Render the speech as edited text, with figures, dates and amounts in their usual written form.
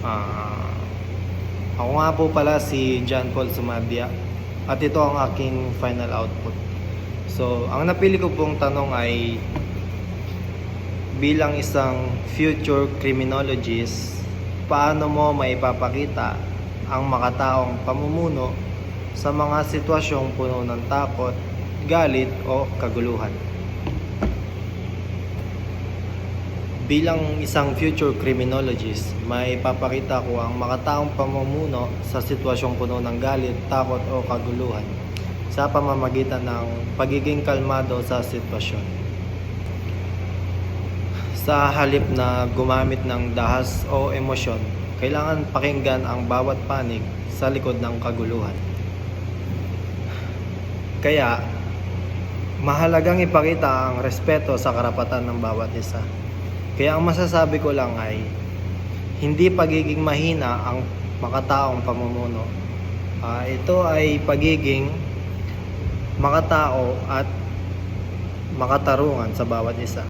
Ah, Ako nga po pala si John Paul Sumabia at ito ang aking final output. So, ang napili ko pong tanong ay bilang isang future criminologist, paano mo maipapakita ang makataong pamumuno sa mga sitwasyong puno ng takot, galit o kaguluhan? Bilang isang future criminologist, may papakita ko ang makataong pamumuno sa sitwasyong puno ng galit, takot o kaguluhan sa pamamagitan ng pagiging kalmado sa sitwasyon. Sa halip na gumamit ng dahas o emosyon, kailangan pakinggan ang bawat panig sa likod ng kaguluhan. Kaya, mahalagang ipakita ang respeto sa karapatan ng bawat isa. Kaya ang masasabi ko lang ay, hindi pagiging mahina ang makataong pamumuno. Ito ay pagiging makatao at makatarungan sa bawat isa.